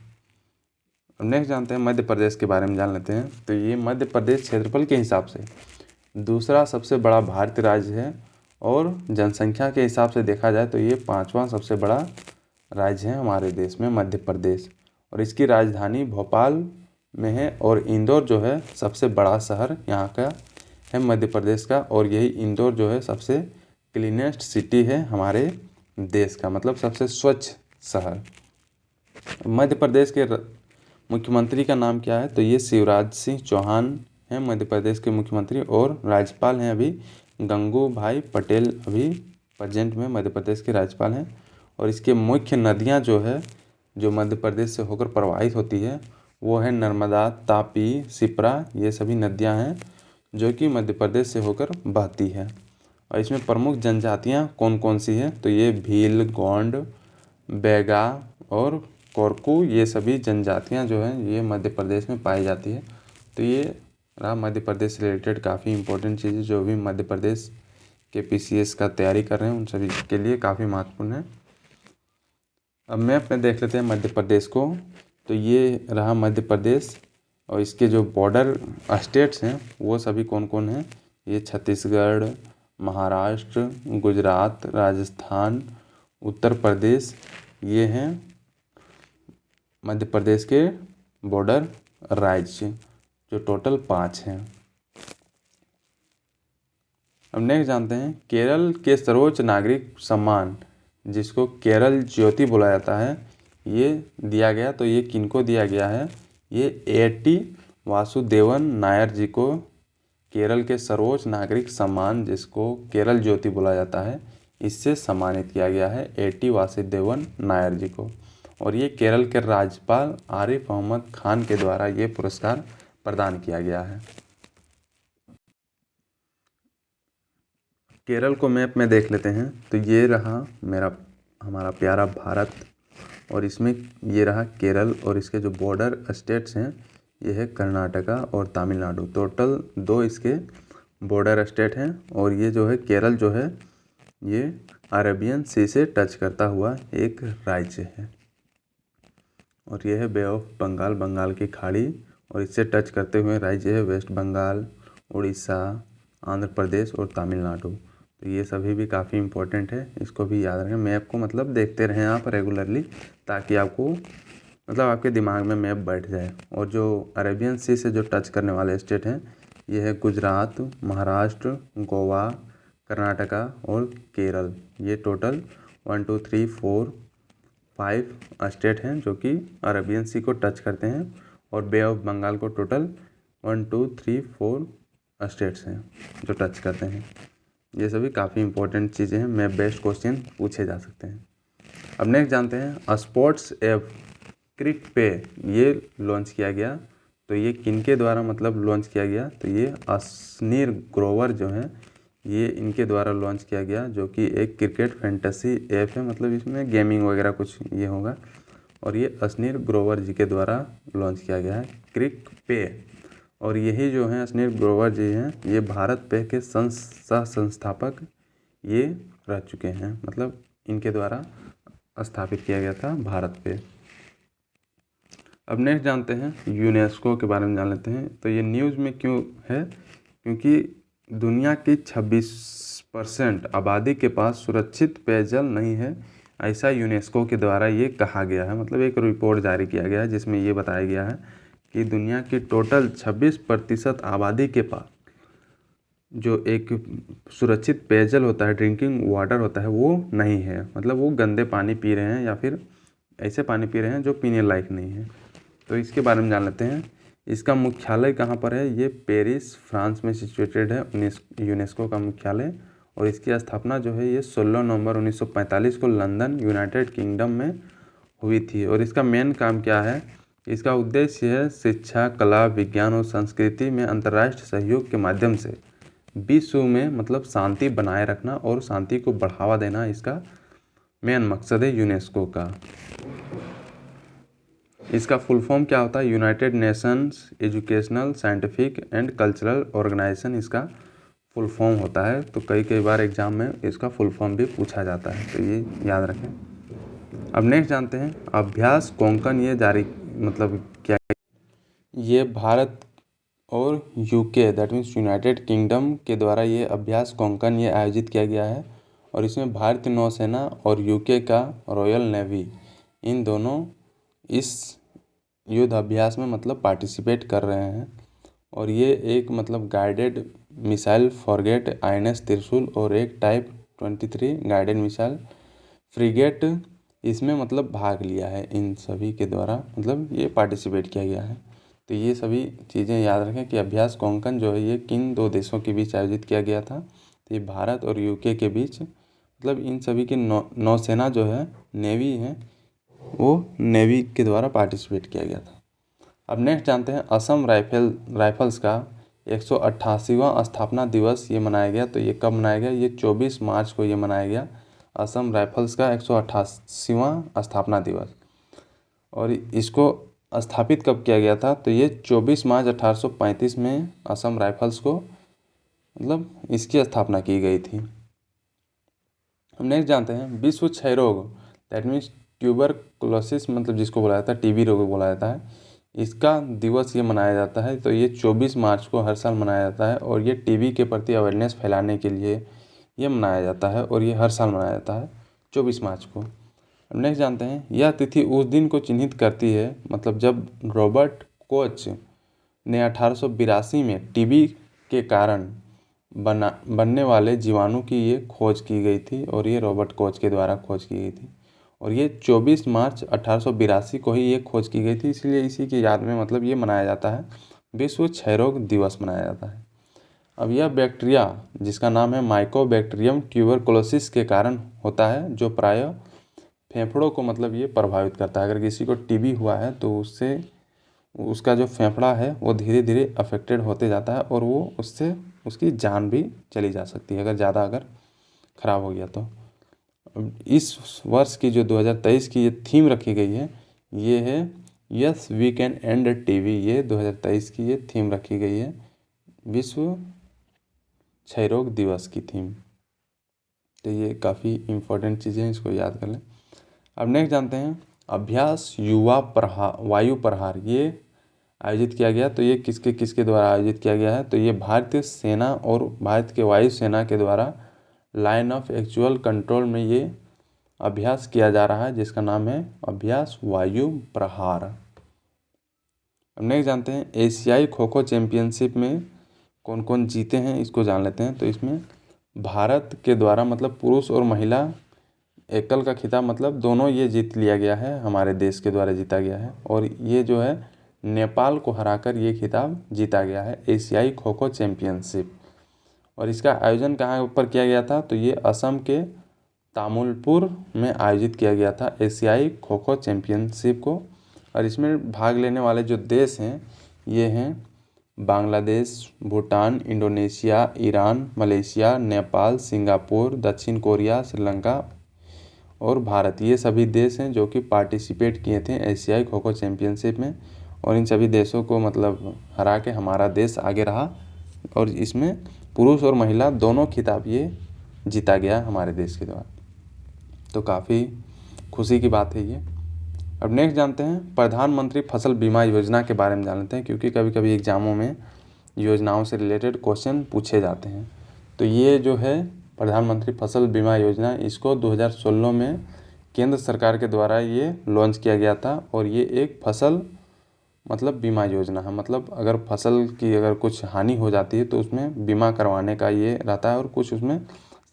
A: अब नेक्स्ट जानते हैं मध्य प्रदेश के बारे में जान लेते हैं, तो ये मध्य प्रदेश क्षेत्रफल के हिसाब से दूसरा सबसे बड़ा भारतीय राज्य है, और जनसंख्या के हिसाब से देखा जाए तो ये 5वां सबसे बड़ा राज्य है हमारे देश में मध्य प्रदेश। और इसकी राजधानी भोपाल में है, और इंदौर जो है सबसे बड़ा शहर यहाँ का है मध्य प्रदेश का, और यही इंदौर जो है सबसे क्लीनेस्ट सिटी है हमारे देश का, मतलब सबसे स्वच्छ शहर। मध्य प्रदेश के मुख्यमंत्री का नाम क्या है, तो ये शिवराज सिंह चौहान हैं मध्य प्रदेश के मुख्यमंत्री, और राज्यपाल हैं अभी गंगूभाई पटेल, अभी प्रेजेंट में मध्य प्रदेश के राज्यपाल हैं। और इसके मुख्य नदियां जो है जो मध्य प्रदेश से होकर प्रवाहित होती है वो है नर्मदा, तापी, शिप्रा, ये सभी नदियां हैं जो कि मध्य प्रदेश से होकर बहती है। और इसमें प्रमुख जनजातियां कौन कौन सी हैं, तो ये भील, गोंड, बैगा और कोरकू, ये सभी जनजातियां जो हैं ये मध्य प्रदेश में पाई जाती है। तो ये रहा मध्य प्रदेश से रिलेटेड काफ़ी इंपॉर्टेंट चीज़ें जो भी मध्य प्रदेश के PCS का तैयारी कर रहे हैं उन सभी के लिए काफ़ी महत्वपूर्ण है। अब मैप में देख लेते हैं मध्य प्रदेश को, तो ये रहा मध्य प्रदेश, और इसके जो बॉर्डर स्टेट्स हैं वो सभी कौन कौन हैं, ये छत्तीसगढ़, महाराष्ट्र, गुजरात, राजस्थान, उत्तर प्रदेश, ये हैं मध्य प्रदेश के बॉर्डर राज्य, जो टोटल 5 हैं। अब नेक्स्ट जानते हैं केरल के सर्वोच्च नागरिक सम्मान जिसको केरल ज्योति बोला जाता है ये दिया गया, तो ये किनको दिया गया है, ये एटी वासुदेवन नायर जी को केरल के सर्वोच्च नागरिक सम्मान जिसको केरल ज्योति बोला जाता है इससे सम्मानित किया गया है एटी वासुदेवन नायर जी को। और ये केरल के राज्यपाल आरिफ मोहम्मद खान के द्वारा ये पुरस्कार प्रदान किया गया है। केरल को मैप में देख लेते हैं, तो ये रहा हमारा प्यारा भारत और इसमें ये रहा केरल और इसके जो बॉर्डर स्टेट्स हैं ये है कर्नाटका और तमिलनाडु। टोटल 2 इसके बॉर्डर स्टेट हैं और ये जो है केरल जो है ये अरेबियन सी से टच करता हुआ एक राज्य है और ये है बे ऑफ बंगाल, बंगाल की खाड़ी और इससे टच करते हुए राज्य है वेस्ट बंगाल, उड़ीसा, आंध्र प्रदेश और तमिलनाडु। तो ये सभी भी काफ़ी इम्पोर्टेंट है, इसको भी याद रखें। मैप को मतलब देखते रहें आप रेगुलरली ताकि आपको मतलब आपके दिमाग में मैप बैठ जाए। और जो अरेबियन सी से जो टच करने वाले स्टेट हैं ये है गुजरात, महाराष्ट्र, गोवा, कर्नाटका और केरल। ये टोटल 1 2 3 4 5 स्टेट हैं जो कि अरेबियन सी को टच करते हैं और बे ऑफ बंगाल को टोटल 1 2 3 4 स्टेट्स हैं जो टच करते हैं। ये सभी काफ़ी इंपॉर्टेंट चीज़ें हैं, मैप बेस्ड क्वेश्चन पूछे जा सकते हैं। अब नेक्स्ट जानते हैं स्पोर्ट्स ऐप क्रिक पे ये लॉन्च किया गया, तो ये किनके द्वारा मतलब लॉन्च किया गया, तो ये असनीर ग्रोवर जो हैं ये इनके द्वारा लॉन्च किया गया जो कि एक क्रिकेट फैंटेसी ऐप है, मतलब इसमें गेमिंग वगैरह कुछ ये होगा और ये असनीर ग्रोवर जी के द्वारा लॉन्च किया गया है क्रिक पे। और यही जो हैं असनीर ग्रोवर जी हैं ये भारत पे के सह संस्थापक ये रह चुके हैं, मतलब इनके द्वारा स्थापित किया गया था भारत पे। अब नेक्स्ट जानते हैं यूनेस्को के बारे में जान लेते हैं। तो ये न्यूज़ में क्यों है, क्योंकि दुनिया की 26% आबादी के पास सुरक्षित पेयजल नहीं है, ऐसा यूनेस्को के द्वारा ये कहा गया है। मतलब एक रिपोर्ट जारी किया गया है जिसमें ये बताया गया है कि दुनिया की टोटल 26% आबादी के पास जो एक सुरक्षित पेयजल होता है, ड्रिंकिंग वाटर होता है, वो नहीं है। मतलब वो गंदे पानी पी रहे हैं या फिर ऐसे पानी पी रहे हैं जो पीने लायक नहीं है। तो इसके बारे में जान लेते हैं। इसका मुख्यालय कहाँ पर है, ये पेरिस फ्रांस में सिचुएटेड है यूनेस्को का मुख्यालय। और इसकी स्थापना जो है ये 16 नवंबर 1945 को लंदन यूनाइटेड किंगडम में हुई थी। और इसका मेन काम क्या है, इसका उद्देश्य है शिक्षा, कला, विज्ञान और संस्कृति में अंतर्राष्ट्रीय सहयोग के माध्यम से विश्व में मतलब शांति बनाए रखना और शांति को बढ़ावा देना इसका मेन मकसद है यूनेस्को का। इसका फुल फॉर्म क्या होता है, United Nations Educational, Scientific and Cultural Organization इसका फुल फॉर्म होता है। तो कई बार एग्जाम में इसका फुल फॉर्म भी पूछा जाता है, तो ये याद रखें। अब नेक्स्ट जानते हैं अभ्यास कोंकण ये जारी मतलब क्या, ये भारत और UK that means United kingdom के द्वारा ये अभ्यास कोंकण ये आयोजित किया गया है। और इसमें भारतीय नौसेना और यूके का रॉयल नेवी इन दोनों इस युद्ध अभ्यास में मतलब पार्टिसिपेट कर रहे हैं। और ये एक मतलब गाइडेड मिसाइल फॉरगेट INS त्रिशूल और एक टाइप 23 गाइडेड मिसाइल फ्रिगेट इसमें मतलब भाग लिया है। इन सभी के द्वारा मतलब ये पार्टिसिपेट किया गया है। तो ये सभी चीज़ें याद रखें कि अभ्यास कोंकण जो है ये किन 2 देशों के बीच आयोजित किया गया था, तो ये भारत और यूके के बीच, मतलब इन सभी की नौसेना जो है नेवी है वो नेवी के द्वारा पार्टिसिपेट किया गया था। अब नेक्स्ट जानते हैं असम राइफल्स का 188वां स्थापना दिवस ये मनाया गया। तो ये कब मनाया गया, ये 24 मार्च को ये मनाया गया असम राइफल्स का 188वां स्थापना दिवस। और इसको स्थापित कब किया गया था, तो ये 24 मार्च 1835 में असम राइफल्स को मतलब इसकी स्थापना की गई थी। हम नेक्स्ट जानते हैं विश्व क्षय रोग दैट मीन्स ट्यूबरकुलोसिस मतलब जिसको बोला जाता है TB रोग बोला जाता है, इसका दिवस ये मनाया जाता है। तो ये 24 मार्च को हर साल मनाया जाता है और ये TB के प्रति अवेयरनेस फैलाने के लिए ये मनाया जाता है और ये हर साल मनाया जाता है 24 मार्च को। अब नेक्स्ट जानते हैं यह तिथि उस दिन को चिन्हित करती है मतलब जब रॉबर्ट कोच ने 1882 में TB के कारण बनने वाले जीवाणु की ये खोज की गई थी और ये रॉबर्ट कोच के द्वारा खोज की गई थी। और ये 24 मार्च 1882 को ही ये खोज की गई थी, इसलिए इसी की याद में मतलब ये मनाया जाता है, विश्व क्षय रोग दिवस मनाया जाता है। अब यह बैक्टीरिया जिसका नाम है माइकोबैक्टीरियम ट्यूबरकुलोसिस के कारण होता है, जो प्रायः फेफड़ों को मतलब ये प्रभावित करता है। अगर किसी को टीबी हुआ है तो उससे उसका जो फेफड़ा है वो धीरे धीरे अफेक्टेड होते जाता है और वो उससे उसकी जान भी चली जा सकती है अगर ख़राब हो गया तो। इस वर्ष की जो 2023 की ये थीम रखी गई है ये है yes we can end TB. ये 2023 की ये थीम रखी गई है, विश्व क्षय रोग दिवस की थीम। तो ये काफ़ी इम्पोर्टेंट चीज़ें हैं, इसको याद कर लें। अब नेक्स्ट जानते हैं अभ्यास युवा वायु प्रहार ये आयोजित किया गया। तो ये किसके किसके द्वारा आयोजित किया गया है? तो ये भारतीय सेना और भारत के वायु सेना के द्वारा लाइन ऑफ एक्चुअल कंट्रोल में ये अभ्यास किया जा रहा है, जिसका नाम है अभ्यास वायु प्रहार। अब नेक्स्ट जानते हैं एशियाई खो खो चैम्पियनशिप में कौन कौन जीते हैं, इसको जान लेते हैं। तो इसमें भारत के द्वारा मतलब पुरुष और महिला एकल का खिताब मतलब दोनों ये जीत लिया गया है, हमारे देश के द्वारा जीता गया है। और ये जो है नेपाल को हराकर ये खिताब जीता गया है, एशियाई खो खो चैम्पियनशिप। और इसका आयोजन कहाँ पर किया गया था? तो ये असम के तामुलपुर में आयोजित किया गया था एशियाई खो खो चैम्पियनशिप को। और इसमें भाग लेने वाले जो देश हैं ये हैं Bangladesh, Bhutan, Indonesia, Iran, Malaysia, Nepal, Singapore, दक्षिण कोरिया, श्रीलंका और भारत। ये सभी देश हैं जो कि पार्टिसिपेट किए थे एशियाई खो खो चैम्पियनशिप में। और इन सभी देशों को मतलब हरा के हमारा देश आगे रहा और इसमें पुरुष और महिला दोनों खिताब ये जीता गया हमारे देश के द्वारा। तो काफ़ी खुशी की बात है ये। अब नेक्स्ट जानते हैं प्रधानमंत्री फसल बीमा योजना के बारे में जान लेते हैं, क्योंकि कभी कभी एग्जामों में योजनाओं से रिलेटेड क्वेश्चन पूछे जाते हैं। तो ये जो है प्रधानमंत्री फसल बीमा योजना, इसको 2016 में केंद्र सरकार के द्वारा ये लॉन्च किया गया था। और ये एक फसल मतलब बीमा योजना है, मतलब अगर फसल की अगर कुछ हानि हो जाती है तो उसमें बीमा करवाने का ये रहता है और कुछ उसमें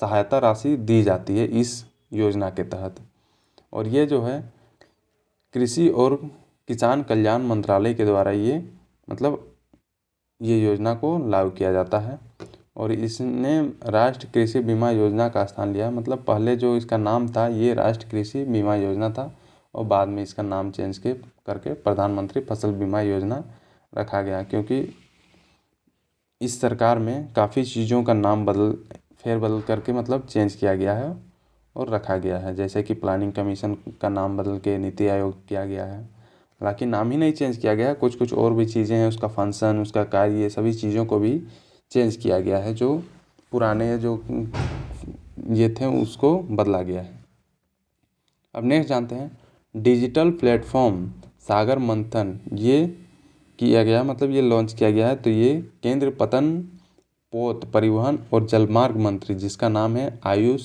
A: सहायता राशि दी जाती है इस योजना के तहत। और ये जो है कृषि और किसान कल्याण मंत्रालय के द्वारा ये मतलब ये योजना को लागू किया जाता है। और इसने राष्ट्रीय कृषि बीमा योजना का स्थान लिया। मतलब पहले जो इसका नाम था ये राष्ट्रीय कृषि बीमा योजना था और बाद में इसका नाम चेंज करके प्रधानमंत्री फसल बीमा योजना रखा गया, क्योंकि इस सरकार में काफ़ी चीज़ों का नाम फेरबदल करके मतलब चेंज किया गया है और रखा गया है। जैसे कि प्लानिंग कमीशन का नाम बदल के नीति आयोग किया गया है। हालांकि नाम ही नहीं चेंज किया गया है, कुछ कुछ और भी चीज़ें हैं, उसका फंक्शन, उसका कार्य, ये सभी चीज़ों को भी चेंज किया गया है। जो पुराने जो ये थे उसको बदला गया है। अब नेक्स्ट जानते हैं डिजिटल प्लेटफॉर्म सागर मंथन ये किया गया, मतलब ये लॉन्च किया गया है। तो ये केंद्र पतन पोत परिवहन और जलमार्ग मंत्री जिसका नाम है आयुष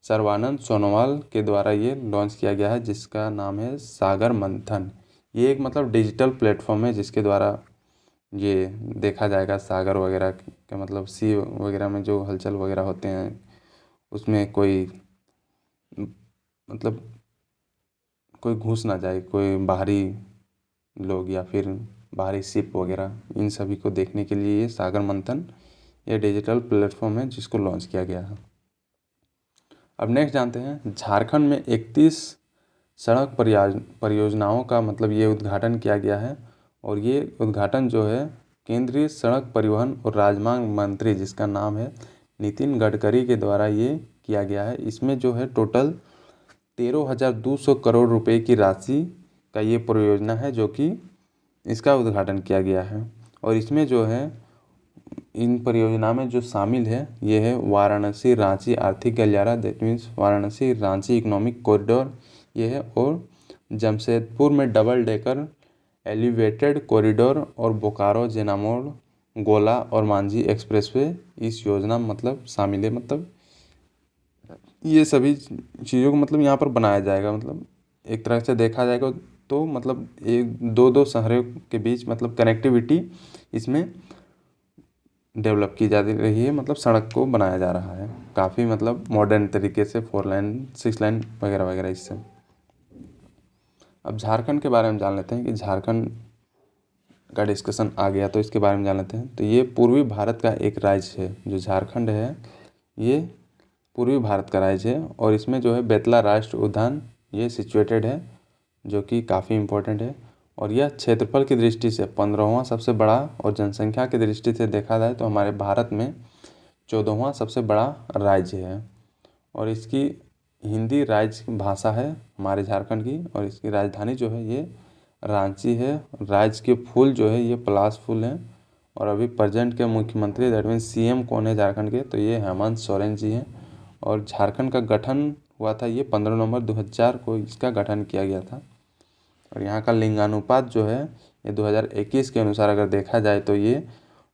A: सर्बानंद सोनोवाल के द्वारा ये लॉन्च किया गया है, जिसका नाम है सागर मंथन। ये एक मतलब डिजिटल प्लेटफॉर्म है जिसके द्वारा ये देखा जाएगा सागर वगैरह के मतलब सी वगैरह में जो हलचल वगैरह होते हैं उसमें कोई मतलब कोई घुस ना जाए, कोई बाहरी लोग या फिर बाहरी शिप वगैरह, इन सभी को देखने के लिए ये सागर मंथन ये डिजिटल प्लेटफॉर्म है जिसको लॉन्च किया गया है। अब नेक्स्ट जानते हैं झारखंड में 31 सड़क परियोजनाओं का मतलब ये उद्घाटन किया गया है। और ये उद्घाटन जो है केंद्रीय सड़क परिवहन और राजमार्ग मंत्री जिसका नाम है नितिन गडकरी के द्वारा ये किया गया है। इसमें जो है टोटल 13,200 करोड़ रुपए की राशि का ये परियोजना है जो कि इसका उद्घाटन किया गया है। और इसमें जो है इन परियोजना में जो शामिल है ये है वाराणसी रांची आर्थिक गलियारा, that means Varanasi Ranchi economic corridor ये है। और जमशेदपुर में डबल डेकर एलिवेटेड कॉरिडोर और बोकारो जेनामोड़ गोला और मांझी एक्सप्रेसवे इस योजना में मतलब शामिल है। मतलब ये सभी चीज़ों को मतलब यहाँ पर बनाया जाएगा। मतलब एक तरह से देखा जाएगा तो मतलब एक दो शहरों के बीच मतलब कनेक्टिविटी इसमें डेवलप की जा रही है, मतलब सड़क को बनाया जा रहा है काफ़ी मतलब मॉडर्न तरीके से, 4 लाइन 6 लाइन वगैरह वगैरह इससे। अब झारखंड के बारे में जान लेते हैं कि झारखंड का डिस्कशन आ गया तो इसके बारे में जान लेते हैं। तो ये पूर्वी भारत का एक राज्य है, जो झारखंड है ये पूर्वी भारत का राज्य है और इसमें जो है बेतला राष्ट्रीय उद्यान ये सिचुएटेड है, जो कि काफ़ी इम्पोर्टेंट है। और यह क्षेत्रफल की दृष्टि से 15वां सबसे बड़ा और जनसंख्या की दृष्टि से देखा जाए तो हमारे भारत में 14वां सबसे बड़ा राज्य है। और इसकी हिंदी राज्य भाषा है हमारे झारखंड की, और इसकी राजधानी जो है ये रांची है। राज्य के फूल जो है ये पलाश फूल हैं। और अभी प्रेजेंट के मुख्यमंत्री दैट मीन्स सीएम कौन है झारखंड के, तो ये हेमंत सोरेन जी हैं। और झारखंड का गठन हुआ था ये 15 नवंबर 2000 को इसका गठन किया गया था। और यहाँ का लिंगानुपात जो है ये 2021 के अनुसार अगर देखा जाए तो ये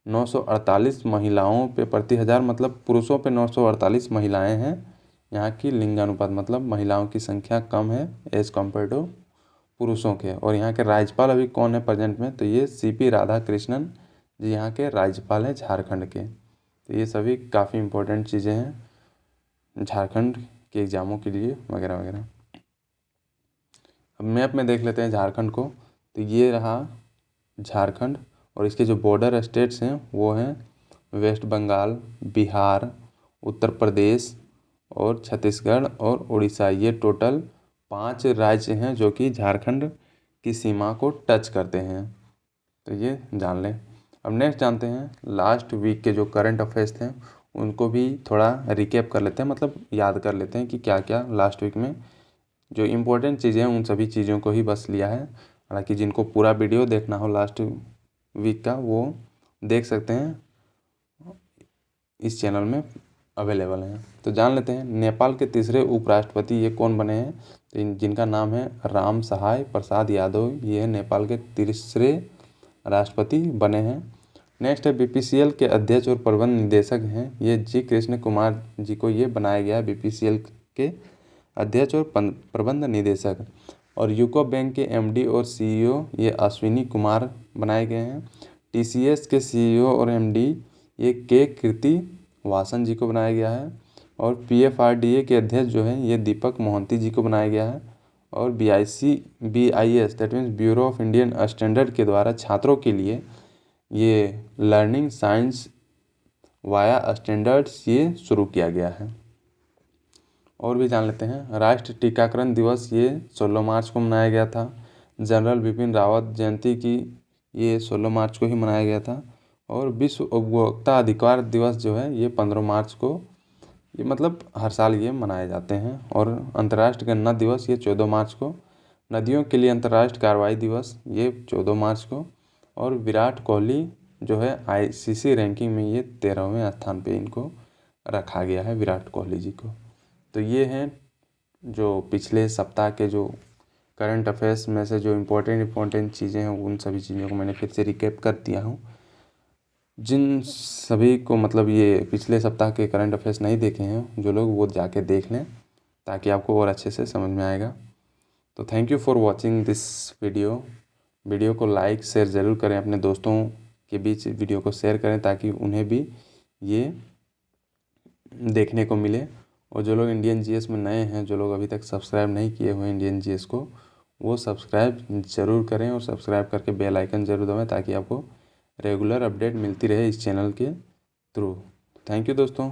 A: 948 महिलाओं पे प्रति हज़ार, मतलब पुरुषों पे 948 महिलाएं हैं। यहाँ की लिंगानुपात मतलब महिलाओं की संख्या कम है एज़ कम्पेयर टू पुरुषों के। और यहाँ के राज्यपाल अभी कौन है प्रेजेंट में, तो ये CP राधाकृष्णन जी यहाँ के राज्यपाल हैं झारखंड के। तो ये सभी काफ़ी इम्पोर्टेंट चीज़ें हैं झारखंड के एग्ज़ामों के लिए वगैरह वगैरह। अब मैप में देख लेते हैं झारखंड को। तो ये रहा झारखंड और इसके जो बॉर्डर स्टेट्स हैं वो हैं वेस्ट बंगाल, बिहार, उत्तर प्रदेश और छत्तीसगढ़ और उड़ीसा। ये टोटल 5 राज्य हैं जो कि झारखंड की सीमा को टच करते हैं। तो ये जान लें। अब नेक्स्ट जानते हैं लास्ट वीक के जो करंट अफेयर्स थे उनको भी थोड़ा रिकैप कर लेते हैं, मतलब याद कर लेते हैं कि क्या क्या लास्ट वीक में जो इम्पोर्टेंट चीज़ें हैं उन सभी चीज़ों को ही बस लिया है। हालांकि जिनको पूरा वीडियो देखना हो लास्ट वीक का वो देख सकते हैं, इस चैनल में अवेलेबल हैं। तो जान लेते हैं नेपाल के तीसरे उपराष्ट्रपति ये कौन बने हैं, तो जिनका नाम है राम सहाय प्रसाद यादव। ये नेपाल के तीसरे राष्ट्रपति बने हैं। नेक्स्ट है BPCL के अध्यक्ष और प्रबंध निदेशक हैं ये जी कृष्ण कुमार जी को ये बनाया गया है BPCL के अध्यक्ष और प्रबंध निदेशक। और यूको बैंक के MD और CEO ये अश्विनी कुमार बनाए गए हैं। TCS के CEO और MD ये के कीर्ति वासन जी को बनाया गया है। और PFRDA के अध्यक्ष जो हैं ये दीपक मोहंती जी को बनाया गया है। और BIS that means bureau of Indian standard के द्वारा छात्रों के लिए ये लर्निंग साइंस वाया स्टैंडर्ड्स ये शुरू किया गया है। और भी जान लेते हैं राष्ट्रीय टीकाकरण दिवस ये 16 मार्च को मनाया गया था। जनरल बिपिन रावत जयंती की ये 16 मार्च को ही मनाया गया था। और विश्व उपभोक्ता अधिकार दिवस जो है ये 15 मार्च को, ये मतलब हर साल ये मनाए जाते हैं। और अंतर्राष्ट्रीय गन्ना दिवस ये 14 मार्च को। नदियों के लिए अंतर्राष्ट्रीय कार्रवाई दिवस ये 14 मार्च को। और विराट कोहली जो है ICC रैंकिंग में ये 13वें स्थान पे इनको रखा गया है, विराट कोहली जी को। तो ये हैं जो पिछले सप्ताह के जो करंट अफेयर्स में से जो इम्पोर्टेंट चीज़ें हैं उन सभी चीज़ों को मैंने फिर से रिकैप कर दिया हूँ। जिन सभी को मतलब ये पिछले सप्ताह के करंट अफेयर्स नहीं देखे हैं जो लोग, वो जाके देख लें ताकि आपको और अच्छे से समझ में आएगा। तो thank you for watching this video को लाइक शेयर ज़रूर करें, अपने दोस्तों के बीच वीडियो को शेयर करें ताकि उन्हें भी ये देखने को मिले। और जो लोग इंडियन GS में नए हैं, जो लोग अभी तक सब्सक्राइब नहीं किए हुए इंडियन GS को, वो सब्सक्राइब ज़रूर करें और सब्सक्राइब करके बेल आइकन ज़रूर दबाएं ताकि आपको रेगुलर अपडेट मिलती रहे इस चैनल के थ्रू। थैंक यू दोस्तों।